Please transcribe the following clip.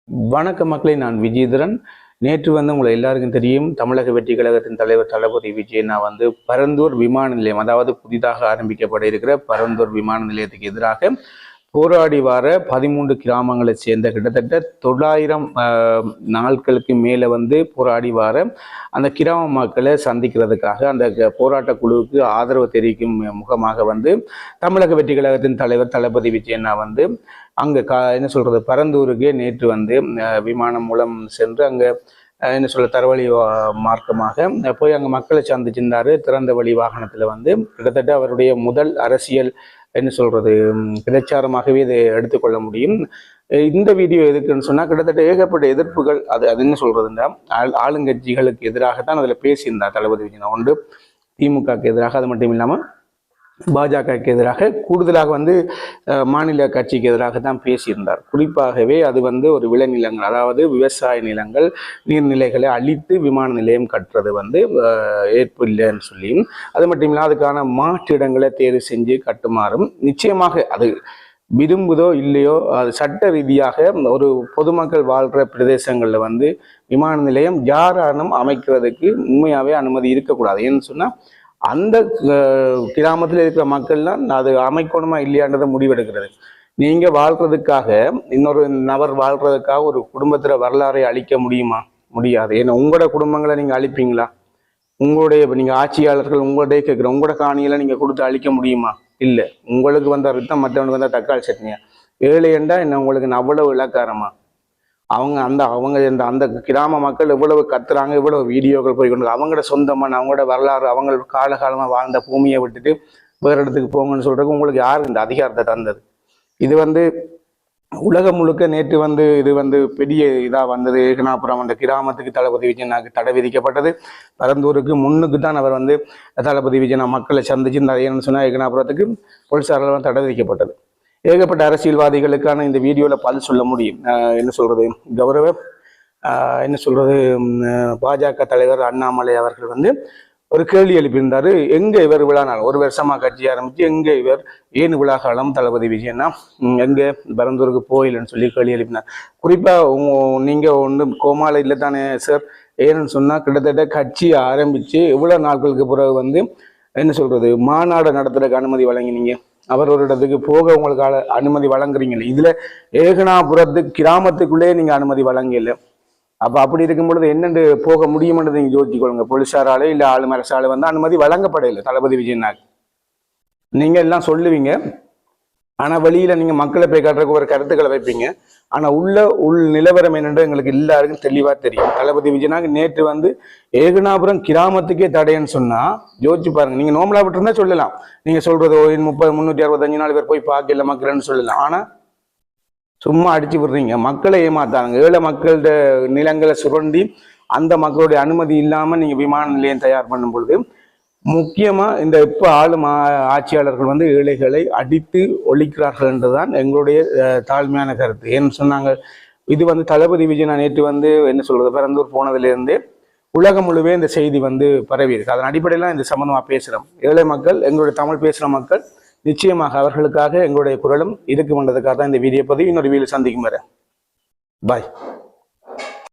வணக்க மக்களை, நான் விஜயதரன். நேற்று உங்களை எல்லாருக்கும் தெரியும், தமிழக வெற்றி கழகத்தின் தலைவர் தளபதி விஜய் பரந்தூர் விமான நிலையம், அதாவது புதிதாக ஆரம்பிக்கப்பட இருக்கிற பரந்தூர் விமான நிலையத்துக்கு எதிராக போராடி வர 13 கிராமங்களை சேர்ந்த கிட்டத்தட்ட 900 நாட்களுக்கு மேலே போராடி வர அந்த கிராம மக்களை சந்திக்கிறதுக்காக அந்த போராட்ட குழுவுக்கு ஆதரவு தெரிவிக்கும் முகமாக தமிழக வெற்றி கழகத்தின் தலைவர் தளபதி விஜய் அங்கே என்ன சொல்கிறது பரந்தூருக்கே நேற்று விமானம் மூலம் சென்று அங்கே என்ன சொல்ல தரவழி மார்க்கமாக போய் அங்கே மக்களை சந்திச்சிருந்தார். திறந்த வழி வாகனத்தில் கிட்டத்தட்ட அவருடைய முதல் அரசியல் என்ன சொல்கிறது பிரச்சாரமாகவே இதை எடுத்துக்கொள்ள முடியும். இந்த வீடியோ எதுக்குன்னு சொன்னால் கிட்டத்தட்ட ஏகப்பட்ட எதிர்ப்புகள் அது என்ன சொல்கிறதுன்னா ஆளுங்கட்சிகளுக்கு எதிராகத்தான் அதில் பேசியிருந்தார் தளபதி விஜய். ஒன்று திமுகவுக்கு எதிராக, அது மட்டும் இல்லாமல் பாஜகவுக்கு எதிராக, கூடுதலாக மாநில கட்சிக்கு எதிராக தான் பேசியிருந்தார். குறிப்பாகவே அது ஒரு விளைநிலங்கள், அதாவது விவசாய நிலங்கள், நீர்நிலைகளை அழித்து விமான நிலையம் கட்டுறது ஏற்பு இல்லைன்னு சொல்லியும், அது மட்டும் இல்லாமல் அதுக்கான மாற்றிடங்களை தேர்வு செஞ்சு கட்டுமாறும், நிச்சயமாக அது விரும்புதோ இல்லையோ அது சட்ட ரீதியாக ஒரு பொதுமக்கள் வாழ்கிற பிரதேசங்களில் விமான நிலையம் யாரானும் அமைக்கிறதுக்கு உண்மையாகவே அனுமதி இருக்கக்கூடாது. ஏன்னு சொன்னால் அந்த கிராமத்தில் இருக்கிற மக்கள்லாம் அது அமைக்கணுமா இல்லையான்றதை முடிவெடுக்கிறது. நீங்கள் வாழ்கிறதுக்காக, இன்னொரு நபர் வாழ்கிறதுக்காக ஒரு குடும்பத்தில் வரலாறை அழிக்க முடியுமா? முடியாது. ஏன்னா உங்களோட குடும்பங்களை நீங்கள் அழிப்பீங்களா? உங்களுடைய நீங்கள் ஆட்சியாளர்கள் உங்கள்கிட்ட கேட்குற உங்களோட காணிகளை நீங்கள் கொடுத்து அழிக்க முடியுமா? இல்லை. உங்களுக்கு ரத்தம், மற்றவனுக்கு தக்காளி சட்னியா? ஏழையண்டா என்ன உங்களுக்கு அவ்வளவு இலக்காரமா? அந்த கிராம மக்கள் எவ்வளவு கத்துறாங்க, எவ்வளவு வீடியோக்கள் போய்கொண்டு அவங்களோட சொந்தமான அவங்களோட வரலாறு, அவங்க காலகாலமாக வாழ்ந்த பூமியை விட்டுட்டு வேறு இடத்துக்கு போங்கன்னு சொல்றதுக்கு உங்களுக்கு யார் இந்த அதிகாரத்தை தந்தது? இது உலகம் முழுக்க நேற்று இது பெரிய இதாக வந்தது. ஏகனாபுரம் அந்த கிராமத்துக்கு தளபதி விஜயனாக்கு தடை விதிக்கப்பட்டது. பரந்தூருக்கு முன்னுக்கு தான் அவர் தளபதி விஜயனா மக்களை சந்திச்சிருந்தார். ஏன்னு சொன்னால் ஏகனாபுரத்துக்கு போலீசாரால் தடை விதிக்கப்பட்டது. ஏகப்பட்ட அரசியல்வாதிகளுக்கான இந்த வீடியோவில் பதில் சொல்ல முடியும். என்ன சொல்கிறது கௌரவ என்ன சொல்கிறது பாஜக தலைவர் அண்ணாமலை அவர்கள் ஒரு கேள்வி எழுப்பியிருந்தார். எங்கே இவர் விழா நாள், ஒரு வருஷமாக கட்சி ஆரம்பித்து எங்கே இவர் ஏன் விழா காலம் தளபதி விஜயன்னா எங்கே பரந்தூருக்கு போயில்லைன்னு சொல்லி கேள்வி எழுப்பினார். குறிப்பாக நீங்கள் ஒன்று கோமாள இல்லை தானே சார்? ஏன்னு சொன்னால் கிட்டத்தட்ட கட்சி ஆரம்பித்து எவ்வளோ நாட்களுக்கு பிறகு என்ன சொல்கிறது மாநாடு நடத்துறதுக்கு அனுமதி வழங்கினீங்க. அவர் ஒரு இடத்துக்கு போக உங்களுக்கு அனுமதி வழங்குறீங்களே, இதுல ஏகனாபுரத்துக்கு கிராமத்துக்குள்ளே நீங்க அனுமதி வழங்கல. அப்ப அப்படி இருக்கும் பொழுது என்னென்று போக முடியுமென்றது நீங்க யோசிச்சுக்கொள்ளுங்க. போலீசாராலே இல்ல ஆளுமரசால அனுமதி வழங்கப்படலை தளபதி விஜயனாக்கு. நீங்க எல்லாம் சொல்லுவீங்க, ஆனா வெளியில நீங்க மக்களை போய் காட்டுறதுக்கு ஒரு கருத்துக்களை வைப்பீங்க. ஆனா உள் நிலவரம் என்னென்று எங்களுக்கு எல்லாருக்கும் தெளிவா தெரியும். தளபதி விஜயனாக்கு நேற்று ஏகனாபுரம் கிராமத்துக்கே தடைன்னு சொன்னா யோசிச்சு பாருங்க. நீங்க நோமலா விட்டு இருந்தா சொல்லலாம், நீங்க சொல்றது 365 நாள் பேர் போய் பார்க்கல மக்கள்னு சொல்லலாம். ஆனா சும்மா அடிச்சு விடுறீங்க, மக்களை ஏமாத்தாங்க. ஏழை மக்களோட நிலங்களை சுரண்டி அந்த மக்களுடைய அனுமதி இல்லாம நீங்க விமான நிலையம் தயார் பண்ணும் பொழுது முக்கியமா இந்த ஆளும் ஆட்சியாளர்கள் ஏழைகளை அடித்து ஒழிக்கிறார்கள் என்றுதான் எங்களுடைய தாழ்மையான கருத்து. ஏன்னு சொன்னாங்க, இது தளபதி விஜய் நேற்று என்ன சொல்றது பரந்தூர் போனதுலேருந்தே உலகம் முழுவே இந்த செய்தி பரவி இருக்கு. அதன் அடிப்படையில் இந்த சம்பந்தமா பேசுறோம். ஏழை மக்கள், எங்களுடைய தமிழ் பேசுற மக்கள், நிச்சயமாக அவர்களுக்காக எங்களுடைய குரலும் இருக்குமென்றதுக்காக தான் இந்த வீடியோ பதிவு. இன்னொரு வீடியோ சந்திக்கும் வரை பாய்.